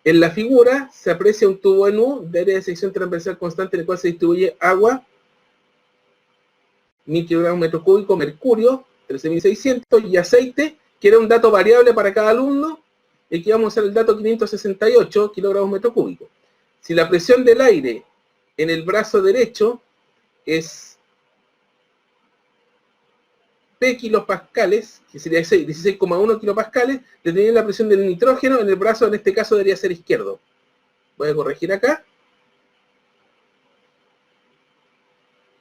En la figura se aprecia un tubo en U de área de sección transversal constante en el cual se distribuye agua, 1000 kilogramos metro cúbico, mercurio, 13.600, y aceite, que era un dato variable para cada alumno, y aquí vamos a usar el dato 568 kilogramos metro cúbico. Si la presión del aire en el brazo derecho es P kilopascales, que sería 16,1 kilopascales, determina la presión del nitrógeno en el brazo, en este caso debería ser izquierdo. Voy a corregir acá.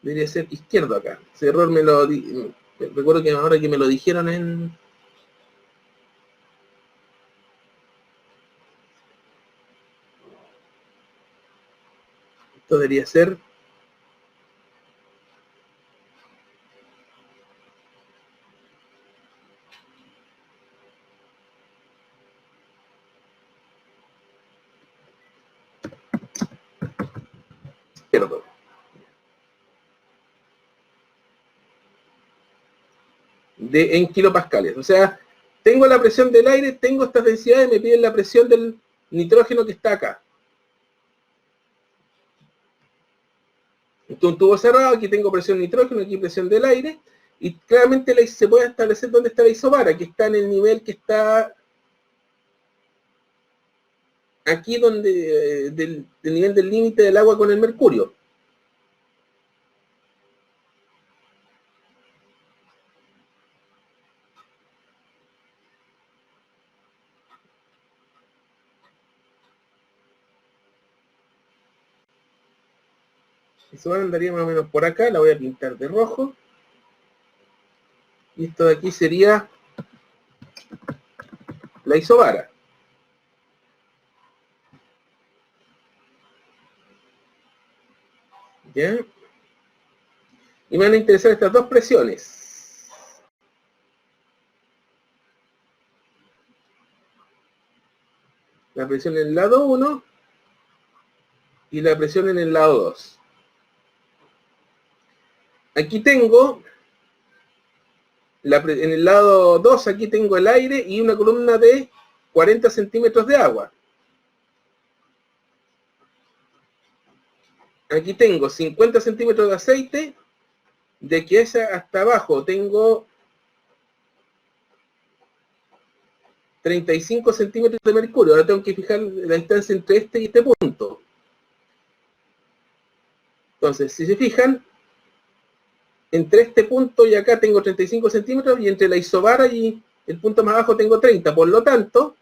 Debería ser izquierdo acá. Ese error recuerdo que ahora que me lo dijeron en... Esto debería ser... izquierdo. En kilopascales. O sea, tengo la presión del aire, tengo estas densidades, me piden la presión del nitrógeno que está acá. Entonces, un tubo cerrado, aquí tengo presión nitrógeno, aquí presión del aire, y claramente se puede establecer dónde está la isobara, que está en el nivel que está aquí donde del nivel del límite del agua con el mercurio. Eso andaría más o menos por acá, la voy a pintar de rojo. Y esto de aquí sería la isobara. ¿Ya? Y me van a interesar estas dos presiones. La presión en el lado 1 y la presión en el lado 2. Aquí tengo, en el lado 2, aquí tengo el aire y una columna de 40 centímetros de agua. Aquí tengo 50 centímetros de aceite, de aquí hasta abajo tengo 35 centímetros de mercurio. Ahora tengo que fijar la distancia entre este y este punto. Entonces, si se fijan, entre este punto y acá tengo 35 centímetros, y entre la isobara y el punto más abajo tengo 30. Por lo tanto,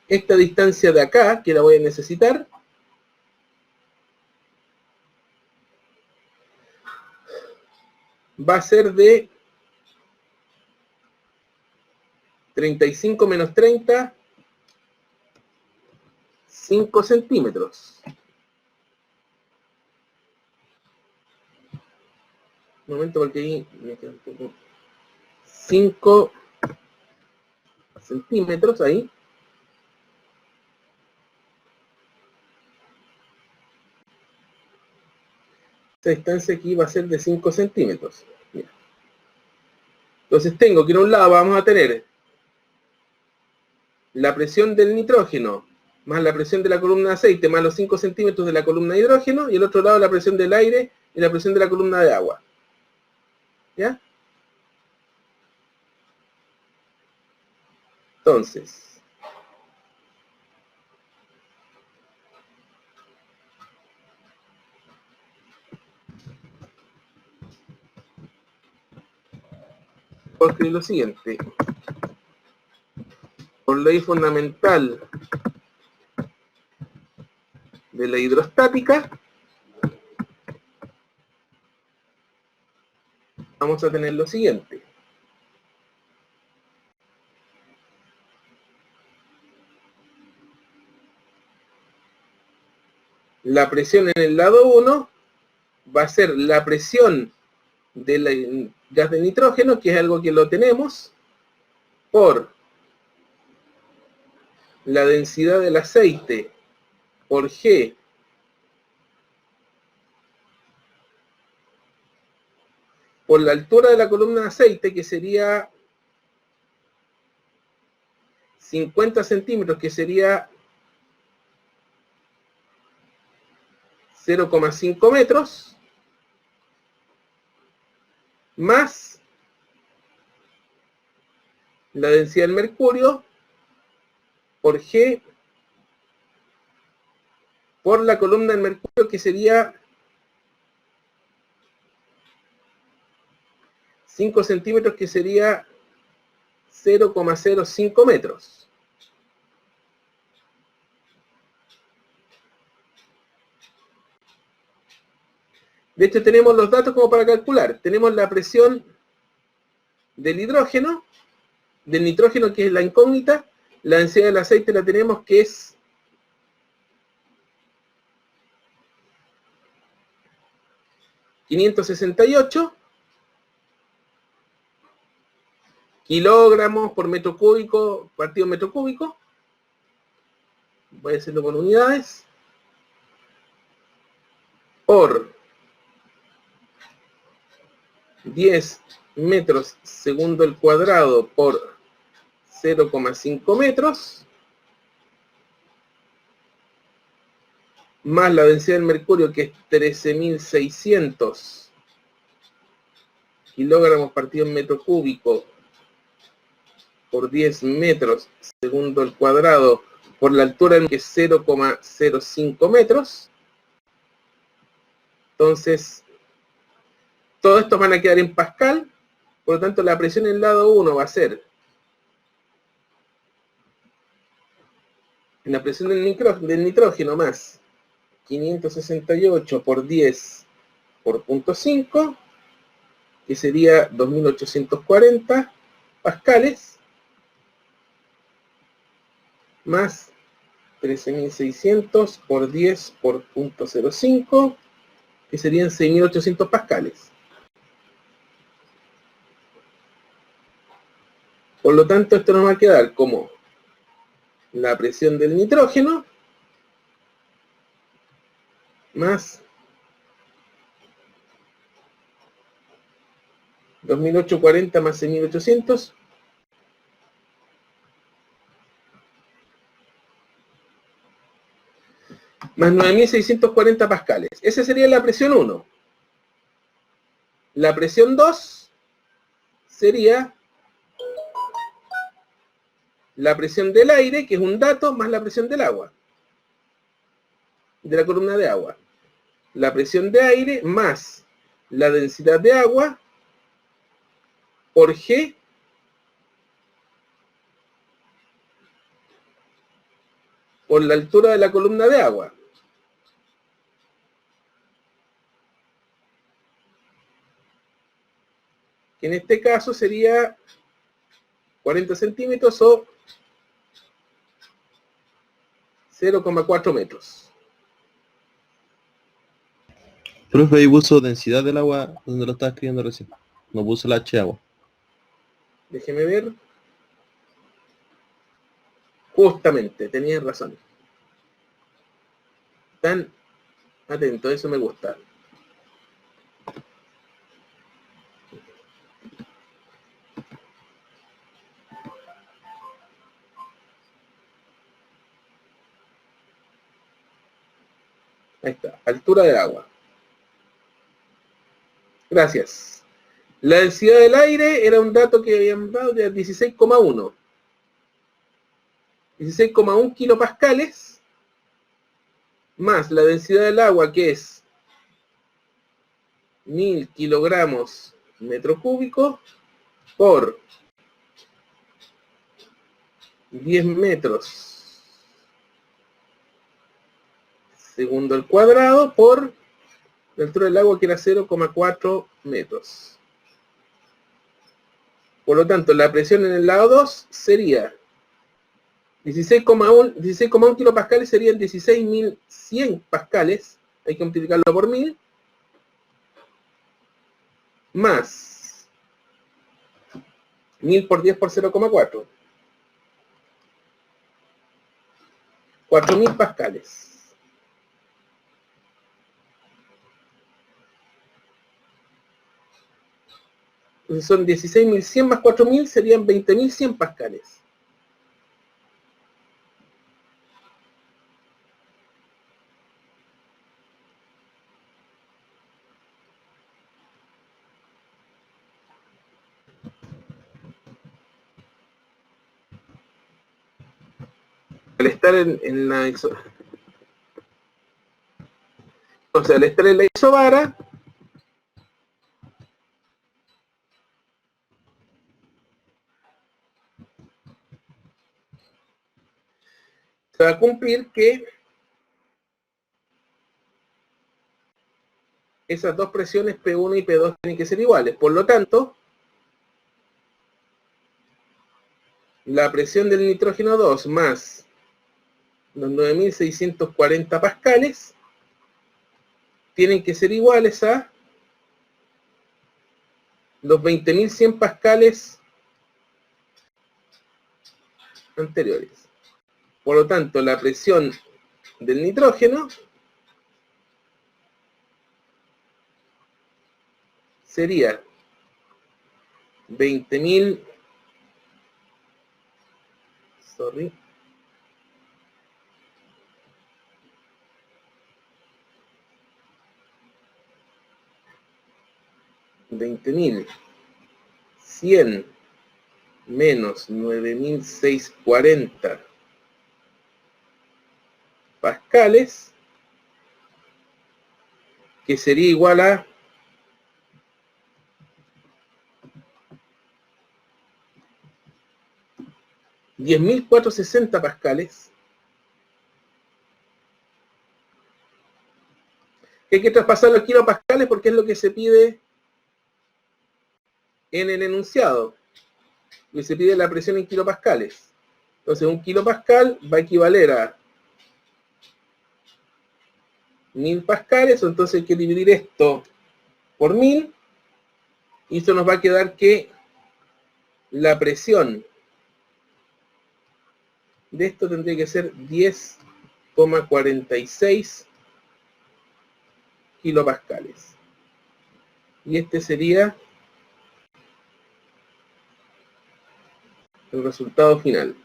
esta distancia de acá, que la voy a necesitar, va a ser de 35 menos 30, 5 centímetros. Un momento, porque ahí me queda un poco. 5 centímetros ahí. Esta distancia aquí va a ser de 5 centímetros. Mira. Entonces tengo que en un lado vamos a tener la presión del nitrógeno más la presión de la columna de aceite más los 5 centímetros de la columna de hidrógeno, y el otro lado la presión del aire y la presión de la columna de agua. ¿Ya? Entonces, puedo escribir lo siguiente. Por ley fundamental de la hidrostática, vamos a tener lo siguiente. La presión en el lado 1 va a ser la presión del gas de nitrógeno, que es algo que lo tenemos, por la densidad del aceite por G por la altura de la columna de aceite, que sería 50 centímetros, que sería 0,5 metros, más la densidad del mercurio por G por la columna del mercurio, que sería 5 centímetros, que sería 0,05 metros. De hecho, tenemos los datos como para calcular. Tenemos la presión del hidrógeno, del nitrógeno, que es la incógnita. La densidad del aceite la tenemos, que es 568 kilogramos por metro cúbico, partido metro cúbico. Voy a hacerlo con unidades. Por 10 metros segundo el cuadrado por 0,5 metros, más la densidad del mercurio, que es 13.600 kilogramos partido en metro cúbico por 10 metros segundo el cuadrado por la altura, que es 0,05 metros. Entonces, todo esto van a quedar en Pascal, por lo tanto la presión en el lado 1 va a ser la presión del nitrógeno más 568 por 10 por 0,5, que sería 2.840 pascales, más 13.600 por 10 por 0,05, que serían 6.800 pascales. Por lo tanto, esto nos va a quedar como la presión del nitrógeno más 2.840 más 6.800 más 9.640 pascales. Esa sería la presión 1. La presión 2 sería la presión del aire, que es un dato, más la presión del agua, de la columna de agua. La presión de aire más la densidad de agua por G por la altura de la columna de agua. Que en este caso sería 40 centímetros o 0,4 metros. Profe, ahí puso densidad del agua donde lo estaba escribiendo recién. No puso la H agua. Déjeme ver. Justamente, tenías razón. Tan atento, eso me gusta. Ahí está, altura del agua. Gracias. La densidad del aire era un dato que habíamos dado de 16,1. 16,1 kilopascales más la densidad del agua, que es 1.000 kilogramos metro cúbico por 10 metros segundo al cuadrado por la altura del agua, que era 0,4 metros. Por lo tanto, la presión en el lado 2 sería 16,1 kilopascales, serían 16.100 pascales, hay que multiplicarlo por 1000, más 1000 por 10 por 0,4. 4000 pascales. Entonces son 16.100 más 4000 serían 20.100 pascales. Al estar en la o sea, al estar en la isobara, se va a cumplir que esas dos presiones P1 y P2 tienen que ser iguales. Por lo tanto, la presión del nitrógeno 2 más los 9.640 pascales tienen que ser iguales a los 20.100 pascales anteriores. Por lo tanto, la presión del nitrógeno sería 20.000, sorry, 20.100 menos 9.640 pascales, que sería igual a 10.460 pascales, que hay que traspasar los kilopascales porque es lo que se pide en el enunciado, y se pide la presión en kilopascales. Entonces un kilopascal va a equivaler a 1000 pascales, entonces hay que dividir esto por 1000, y esto nos va a quedar que la presión de esto tendría que ser 10,46 kilopascales. Y este sería el resultado final.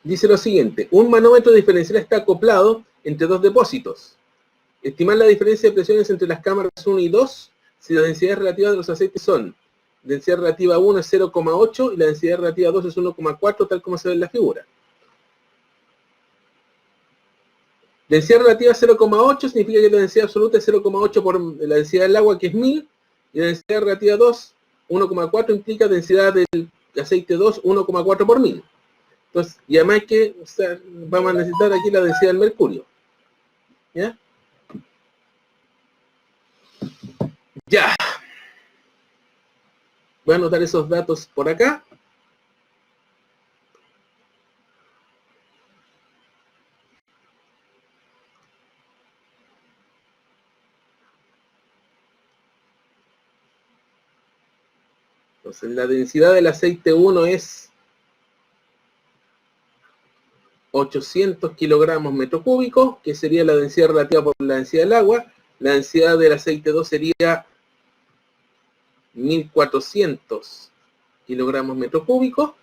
Dice lo siguiente: un manómetro diferencial está acoplado entre dos depósitos. Estimar la diferencia de presiones entre las cámaras 1 y 2 si las densidades relativas de los aceites son: densidad relativa 1 es 0,8 y la densidad relativa 2 es 1,4, tal como se ve en la figura. Densidad relativa 0,8 significa que la densidad absoluta es 0,8 por la densidad del agua, que es 1000, y la densidad relativa 2, 1,4, implica densidad del aceite 2, 1,4 por 1000. Entonces, y además que, o sea, vamos a necesitar aquí la densidad del mercurio. ¿Ya? Ya. Voy a anotar esos datos por acá. Entonces, la densidad del aceite 1 es 800 kilogramos metro cúbico, que sería la densidad relativa por la densidad del agua. La densidad del aceite 2 sería 1400 kilogramos metro cúbico.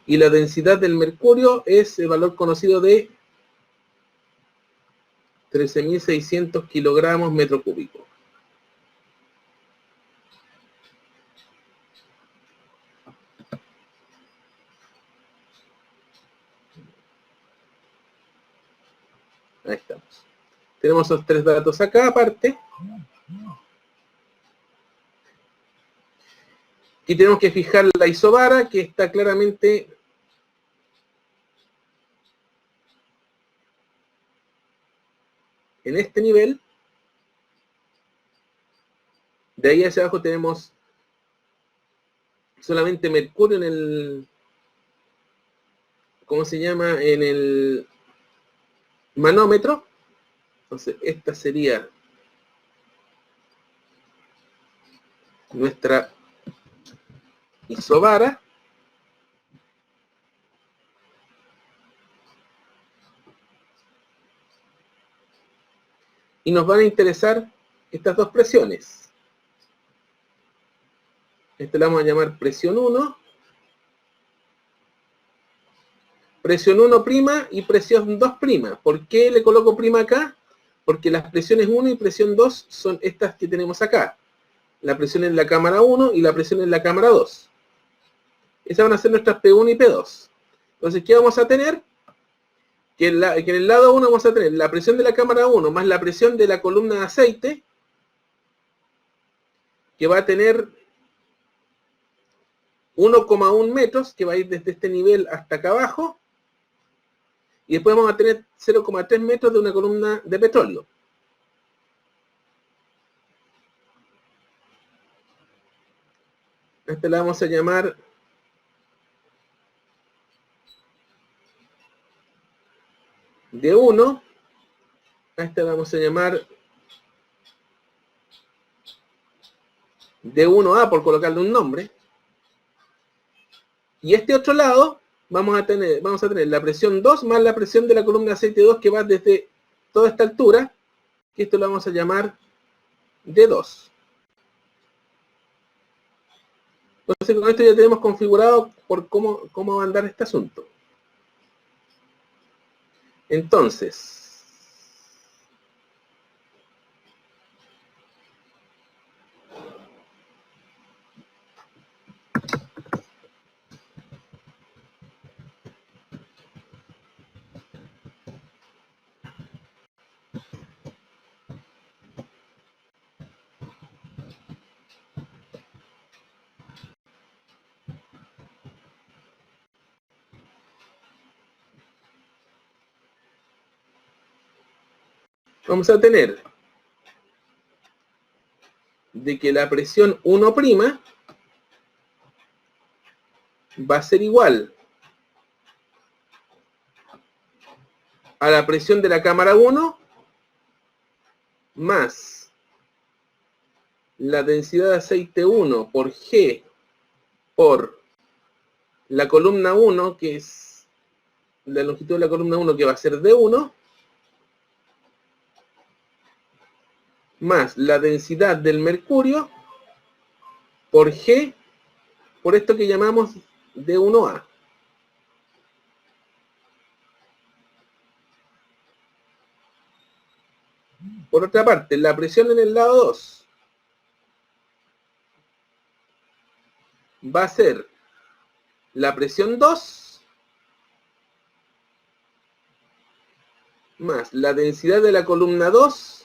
Y la densidad del mercurio es el valor conocido de 13.600 kilogramos metro cúbico. Ahí estamos. Tenemos esos tres datos acá aparte. Aquí tenemos que fijar la isobara, que está claramente en este nivel. De ahí hacia abajo tenemos solamente mercurio en el, ¿cómo se llama? En el manómetro. Entonces esta sería nuestra isobara. Y nos van a interesar estas dos presiones. Esta la vamos a llamar presión 1. Presión 1' y presión 2'. ¿Por qué le coloco prima acá? Porque las presiones 1 y presión 2 son estas que tenemos acá. La presión en la cámara 1 y la presión en la cámara 2. Esas van a ser nuestras P1 y P2. Entonces, ¿qué vamos a tener? Que en el lado 1 vamos a tener la presión de la cámara 1 más la presión de la columna de aceite, que va a tener 1,1 metros, que va a ir desde este nivel hasta acá abajo. Y después vamos a tener 0,3 metros de una columna de petróleo. Esta la vamos a llamar D1. A esta la vamos a llamar D1A, por colocarle un nombre. Y este otro lado vamos a tener la presión 2 más la presión de la columna de aceite 2, que va desde toda esta altura, que esto lo vamos a llamar D2. Entonces con esto ya tenemos configurado por cómo va a andar este asunto. Entonces, vamos a tener de que la presión 1' va a ser igual a la presión de la cámara 1 más la densidad de aceite 1 por G por la columna 1, que es la longitud de la columna 1, que va a ser D1, más la densidad del mercurio por G por esto que llamamos D1A. Por otra parte, la presión en el lado 2 va a ser la presión 2 más la densidad de la columna 2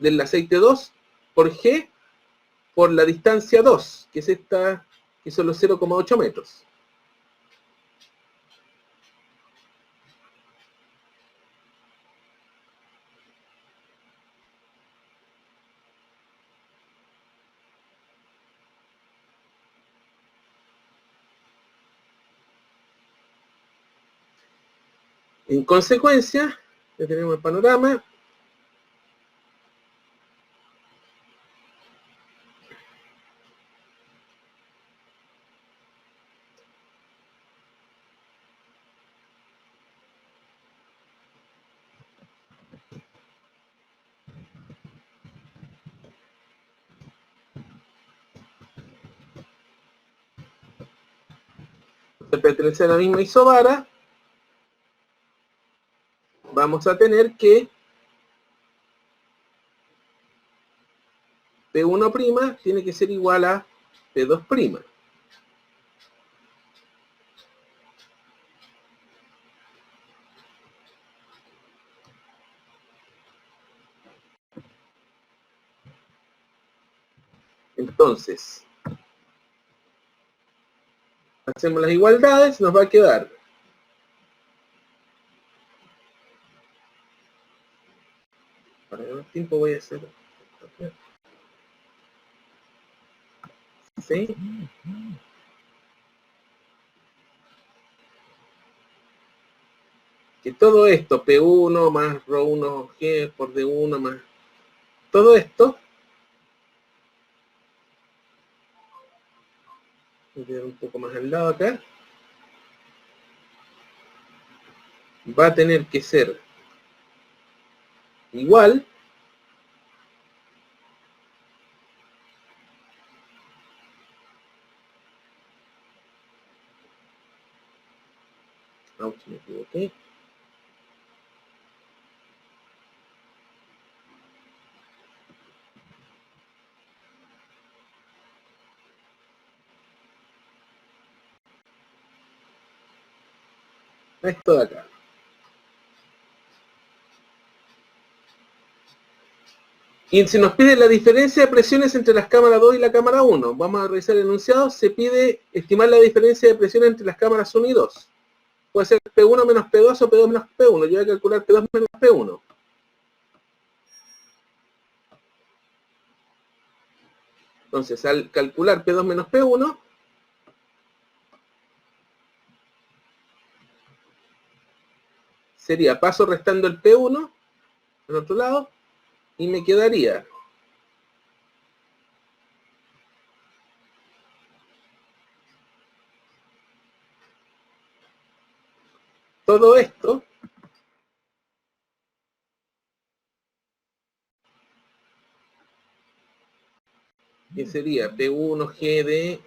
del aceite 2 por G por la distancia 2, que es esta, que son los 0,8 metros. En consecuencia, ya tenemos el panorama. Pertenece a la misma isobara, vamos a tener que P1' tiene que ser igual a P2'. Entonces, hacemos las igualdades, nos va a quedar para ganar tiempo voy a hacer ¿sí? Que todo esto, P1 más ρ1G por D1 más todo esto Voy a quedar un poco más al lado acá. Va a tener que ser igual me equivoqué. Esto de acá. Y si nos pide la diferencia de presiones entre las cámaras 2 y la cámara 1, vamos a revisar el enunciado, se pide estimar la diferencia de presiones entre las cámaras 1 y 2. Puede ser P1 menos P2 o P2 menos P1. Yo voy a calcular P2 menos P1. Entonces, al calcular P2 menos P1, sería paso restando el P1 al otro lado y me quedaría todo esto que sería P1G de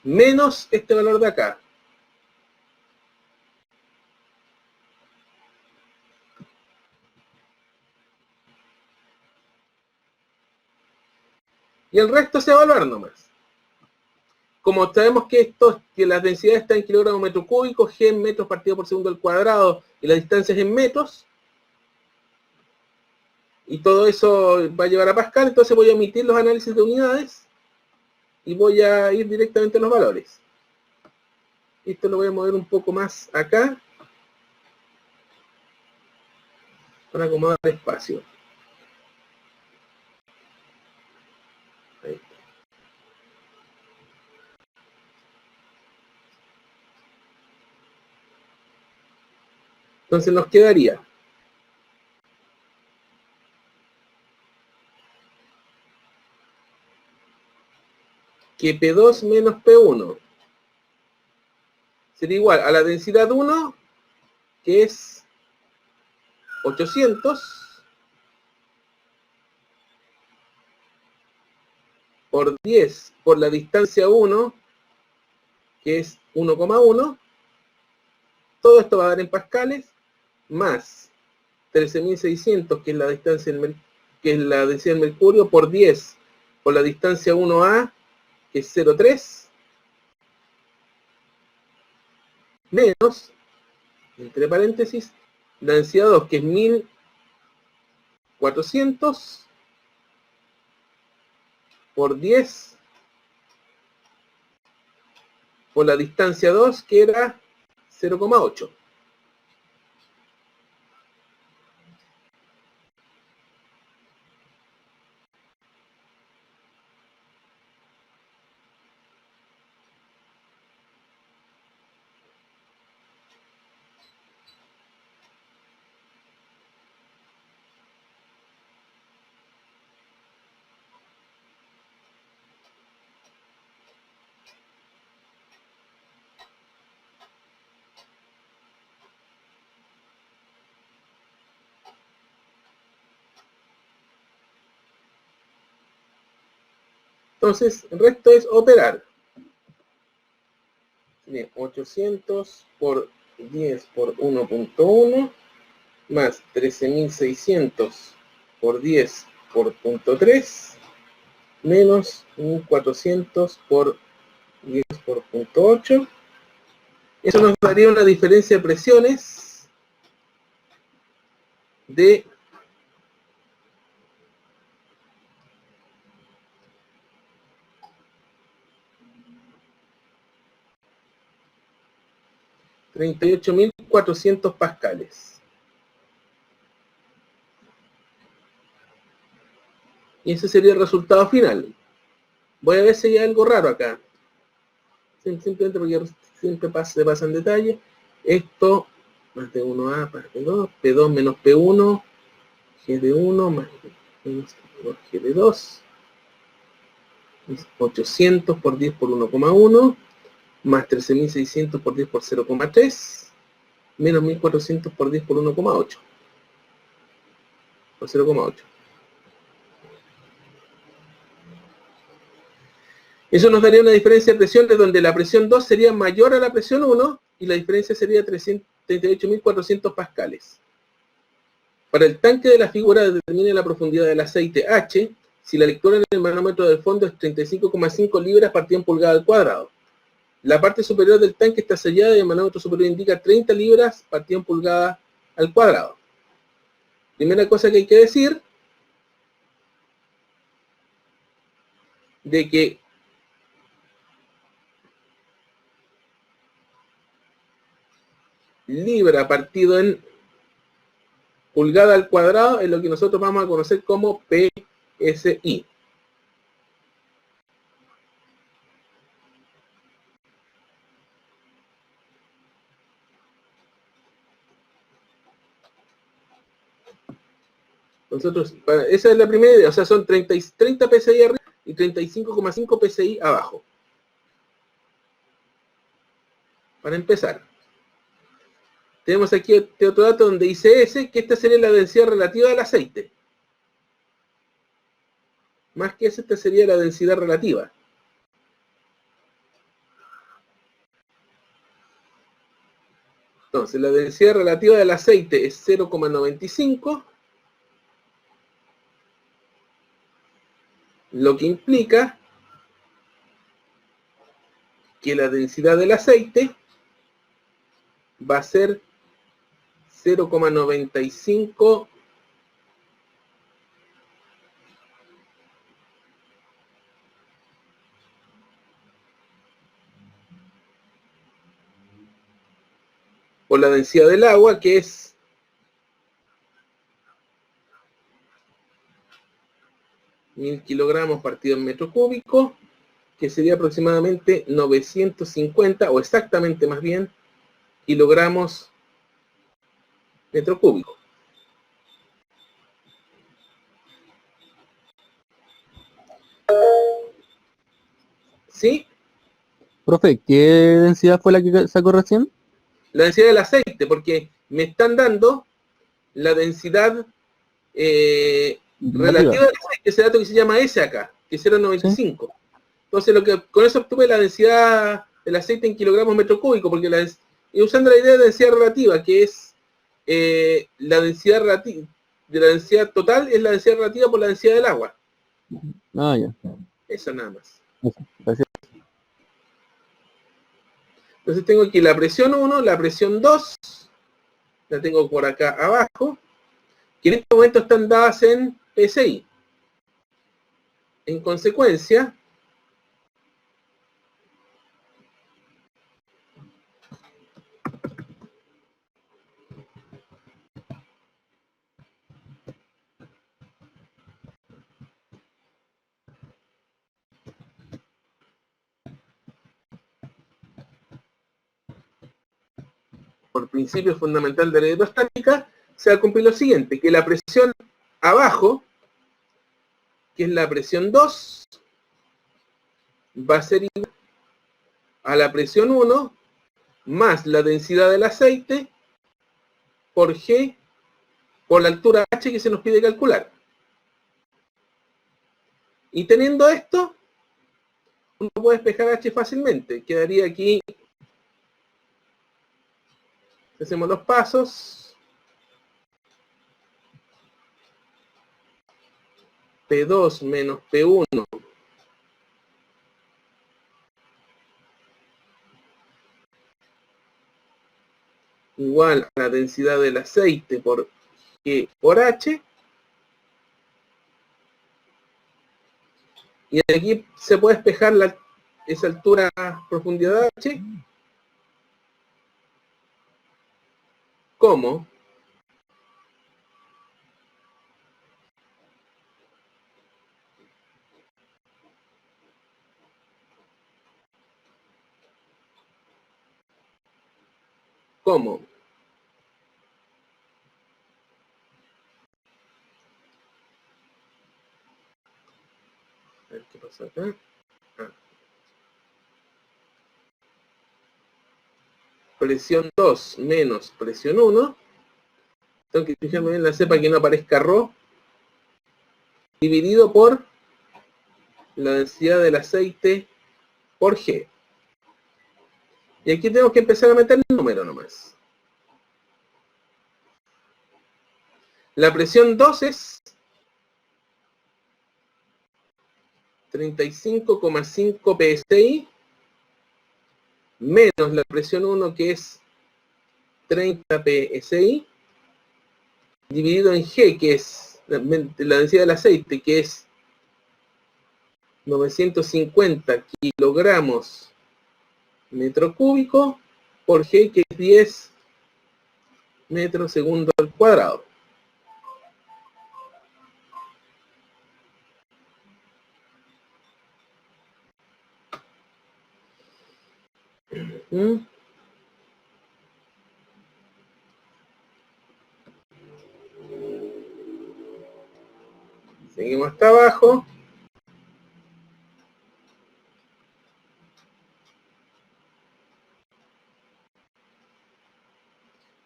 menos este valor de acá. Y el resto se va a evaluar nomás. Como sabemos que las densidades están en kilogramos metro cúbico, G en metros partido por segundo al cuadrado y las distancias en metros, y todo eso va a llevar a Pascal, entonces voy a omitir los análisis de unidades y voy a ir directamente a los valores. Esto lo voy a mover un poco más acá para acomodar el espacio. Ahí. Entonces nos quedaría que P2 menos P1 sería igual a la densidad 1, que es 800 por 10 por la distancia 1, que es 1,1. Todo esto va a dar en pascales, más 13.600, que es la distancia que es la densidad del mercurio, por 10 por la distancia 1A, que es 0,3, menos, entre paréntesis, la densidad 2, que es 1.400 por 10 por la distancia 2, que era 0,8. Entonces, el resto es operar. 800 por 10 por 1.1 más 13.600 por 10 por 0.3 menos 1.400 por 10 por 0.8. Eso nos daría una diferencia de presiones de 38.400 pascales. Y ese sería el resultado final. Voy a ver si hay algo raro acá. Simplemente porque siempre se pasa en detalle. Esto más de 1A para P2, P2 menos P1, G de 1 más G de 2, 800 por 10 por 1,1, más 13.600 por 10 por 0,3, menos 1.400 por 10 por 1,8, por 0,8. Eso nos daría una diferencia de presión de donde la presión 2 sería mayor a la presión 1 y la diferencia sería 38.400 pascales. Para el tanque de la figura determine la profundidad del aceite H si la lectura en el manómetro del fondo es 35,5 libras partida en pulgada al cuadrado. La parte superior del tanque está sellada y el manómetro superior indica 30 libras partida en pulgada al cuadrado. Primera cosa que hay que decir, de que libra partido en pulgada al cuadrado es lo que nosotros vamos a conocer como PSI. Nosotros, esa es la primera idea, o sea, son 30 PSI arriba y 35,5 PSI abajo. Para empezar, tenemos aquí este otro dato donde dice S, que esta sería la densidad relativa del aceite. Más que esta sería la densidad relativa. Entonces, la densidad relativa del aceite es 0,95, lo que implica que la densidad del aceite va a ser 0,95 por la densidad del agua, que es 1000 kilogramos partido en metro cúbico, que sería aproximadamente 950, o exactamente más bien, kilogramos metro cúbico. ¿Sí? Profe, ¿qué densidad fue la que sacó recién? La densidad del aceite, porque me están dando la densidad relativa del aceite, ese dato que se llama S acá, que es 0,95. ¿Sí? Entonces, con eso obtuve la densidad del aceite en kilogramos metro cúbico, porque y usando la idea de densidad relativa, que es la densidad relativa, de la densidad total es la densidad relativa por la densidad del agua. Ah, ya. Eso nada más. Gracias. Entonces tengo aquí la presión 1, la presión 2, la tengo por acá abajo, que en este momento están dadas en PSI. En consecuencia, por principio fundamental de la hidrostática, se va a cumplir lo siguiente, que la presión abajo, que es la presión 2, va a ser igual a la presión 1 más la densidad del aceite por G por la altura H que se nos pide calcular. Y teniendo esto, uno puede despejar H fácilmente. Quedaría aquí, hacemos los pasos, P2 menos P1 igual a la densidad del aceite por G por H. Y aquí se puede despejar esa altura, profundidad H, como pasó acá? Ah. Presión 2 menos presión 1. Tengo que fijarme bien la C para que no aparezca ρ. Dividido por la densidad del aceite por G. Y aquí tenemos que empezar a meter el número nomás. La presión 2 es 35,5 psi menos la presión 1 que es 30 psi dividido en G, que es la densidad del aceite, que es 950 kilogramos metro cúbico, por G, que es 10 metros segundo al cuadrado. ¿Mm? Seguimos hasta abajo.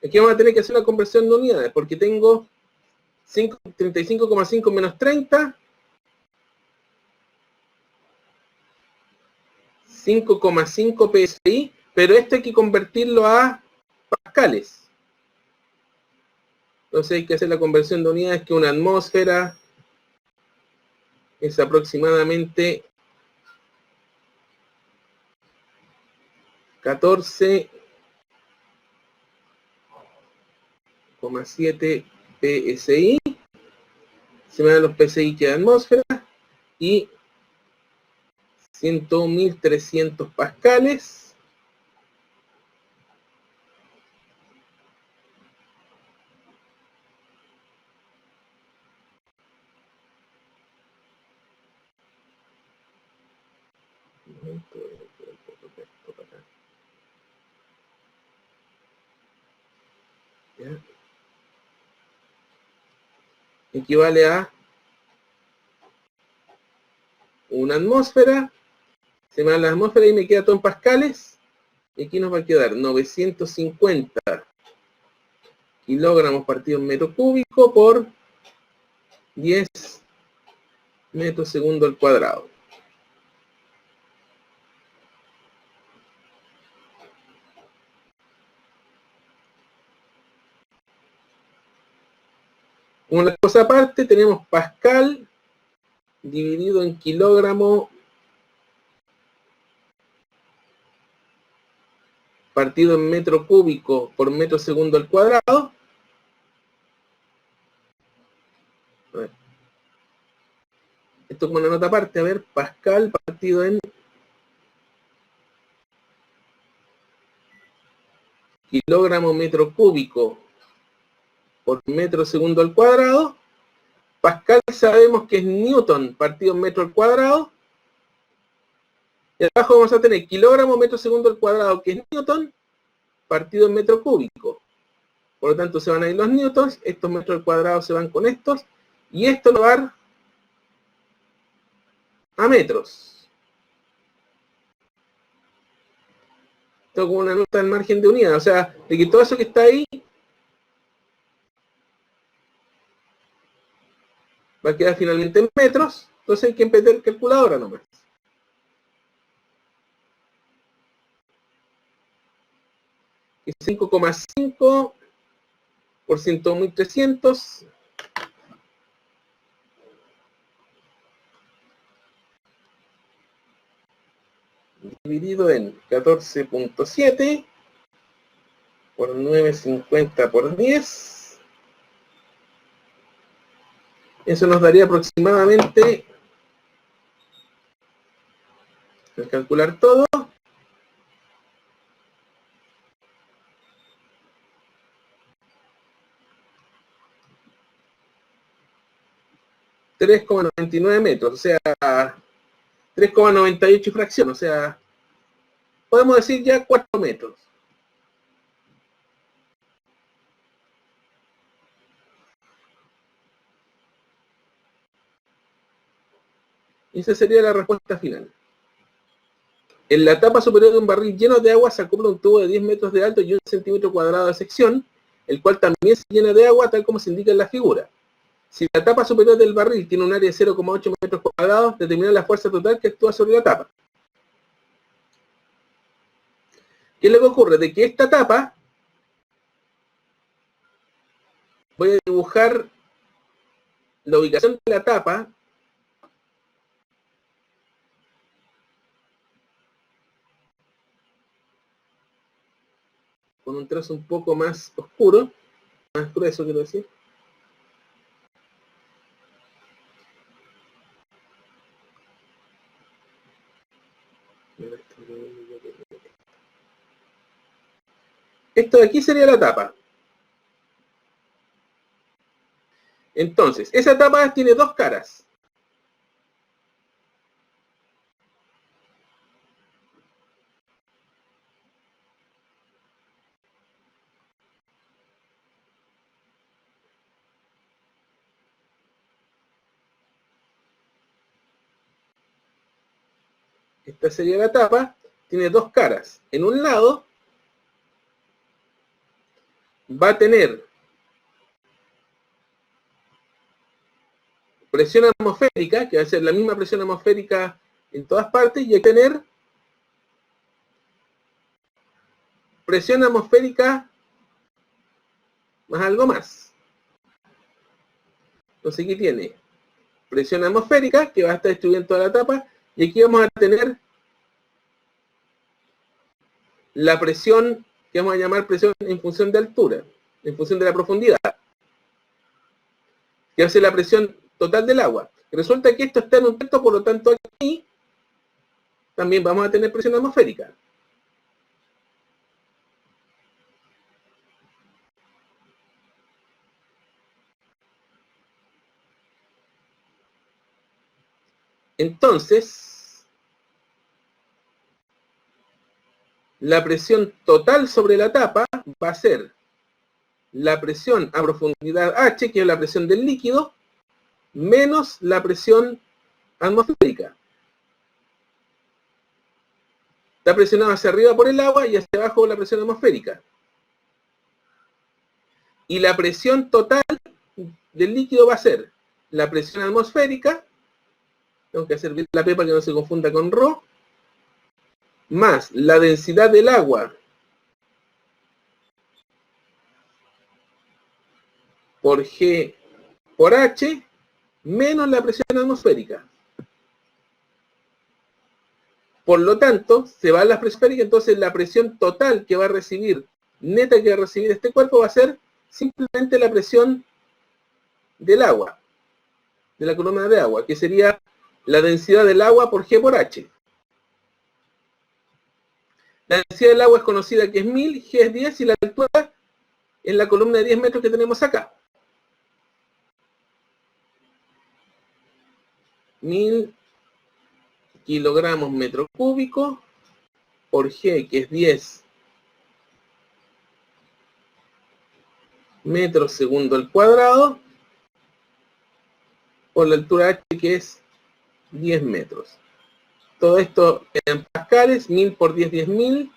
Aquí vamos a tener que hacer una conversión de unidades, porque tengo 35,5 menos 30, 5,5 psi, pero esto hay que convertirlo a pascales. Entonces hay que hacer la conversión de unidades, que una atmósfera es aproximadamente 14,7 psi. Se me dan los psi que da atmósfera. Y 100.300 pascales. ¿Ya? Equivale a una atmósfera. Se me da la atmósfera y me queda todo en pascales. Y aquí nos va a quedar 950 kilogramos partido en metro cúbico por 10 metros segundo al cuadrado. Una cosa aparte, tenemos pascal dividido en kilogramo partido en metro cúbico por metro segundo al cuadrado. A ver. Esto como una nota aparte, a ver, pascal partido en kilogramo metro cúbico por metro segundo al cuadrado. Pascal sabemos que es newton partido en metro al cuadrado. Y abajo vamos a tener kilogramo metro segundo al cuadrado, que es newton, partido en metro cúbico. Por lo tanto, se van a ir los newtons, estos metros al cuadrado se van con estos, y esto lo va a dar a metros. Esto como una nota del margen de unidad, o sea, de que todo eso que está ahí va a quedar finalmente en metros, entonces hay que meter calculadora nomás. Y 5,5 por 100.300 dividido en 14,7 por 950 por 10. Eso nos daría aproximadamente, al calcular todo, 3,99 metros, o sea, 3,98 y fracción, o sea, podemos decir ya 4 metros. Y esa sería la respuesta final. En la tapa superior de un barril lleno de agua se acopla un tubo de 10 metros de alto y 1 centímetro cuadrado de sección, el cual también se llena de agua, tal como se indica en la figura. Si la tapa superior del barril tiene un área de 0,8 metros cuadrados, determina la fuerza total que actúa sobre la tapa. ¿Qué es lo que ocurre? De que esta tapa, voy a dibujar la ubicación de la tapa con un trazo un poco más oscuro, más grueso quiero decir. Esto de aquí sería la tapa. Entonces, esa tapa tiene dos caras. Esta sería la tapa, tiene dos caras. En un lado va a tener presión atmosférica, que va a ser la misma presión atmosférica en todas partes, y hay que tener presión atmosférica más algo más. Entonces aquí tiene presión atmosférica, que va a estar distribuida en toda la tapa, y aquí vamos a tener la presión que vamos a llamar presión en función de altura, en función de la profundidad, que va a ser la presión total del agua. Resulta que esto está en un texto, por lo tanto aquí también vamos a tener presión atmosférica. Entonces, la presión total sobre la tapa va a ser la presión a profundidad H, que es la presión del líquido, menos la presión atmosférica. Está presionado hacia arriba por el agua y hacia abajo por la presión atmosférica. Y la presión total del líquido va a ser la presión atmosférica, tengo que hacer bien la P para que no se confunda con ρ, más la densidad del agua por G por H, menos la presión atmosférica. Por lo tanto, se va a la presión atmosférica, entonces la presión total que va a recibir, neta que va a recibir este cuerpo, va a ser simplemente la presión del agua, de la columna de agua, que sería la densidad del agua por G por H. La densidad del agua es conocida que es 1000, G es 10 y la altura es la columna de 10 metros que tenemos acá. 1000 kilogramos metro cúbico por G, que es 10 metros segundo al cuadrado, por la altura H, que es 10 metros. Todo esto en pascales, 1000 por 10, 10.000,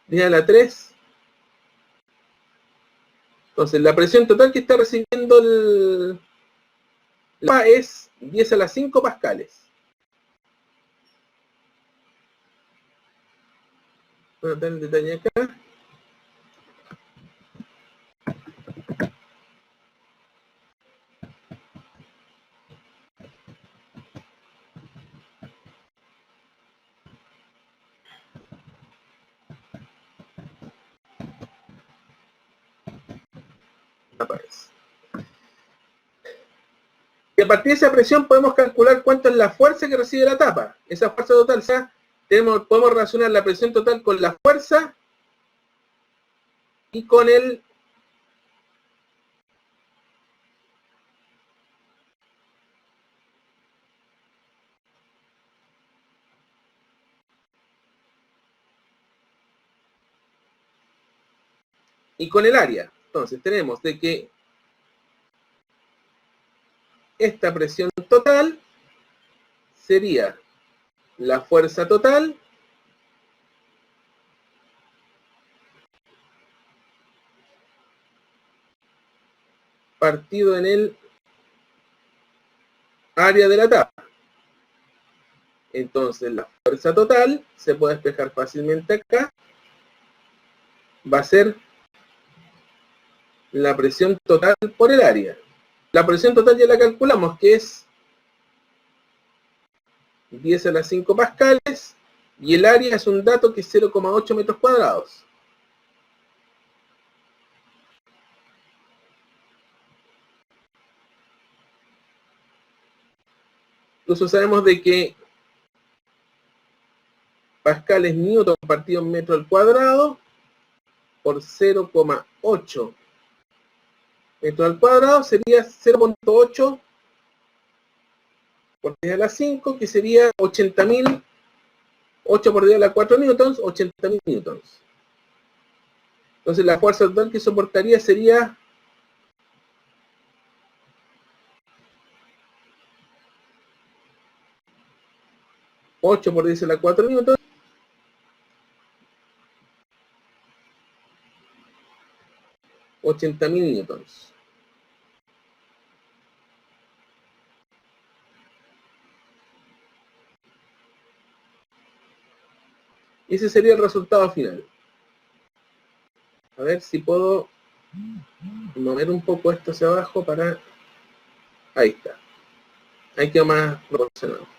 10 a la 3. Entonces, la presión total que está recibiendo el agua es 10 a la 5 pascales. Voy a anotar el detalle acá. Aparece. Y a partir de esa presión podemos calcular cuánto es la fuerza que recibe la tapa. Esa fuerza total, o sea, podemos relacionar la presión total con la fuerza y con el área. Entonces tenemos de que esta presión total sería la fuerza total partido en el área de la tabla. Entonces la fuerza total se puede despejar fácilmente acá. Va a ser la presión total por el área. La presión total ya la calculamos, que es 10 a la 5 pascales, y el área es un dato que es 0,8 metros cuadrados. Incluso sabemos de que Pascal es newton partido en metro al cuadrado por 0,8 metro al cuadrado sería 0,8 por 10 a la 5, que sería 80.000, 8 por 10 a la 4 newtons, 80.000 newtons. Entonces la fuerza total que soportaría sería 8 por 10 a la 4 newtons, 80.000 newtons. Ese sería el resultado final. A ver si puedo mover un poco esto hacia abajo para... Ahí está. Ahí queda más proporcionado.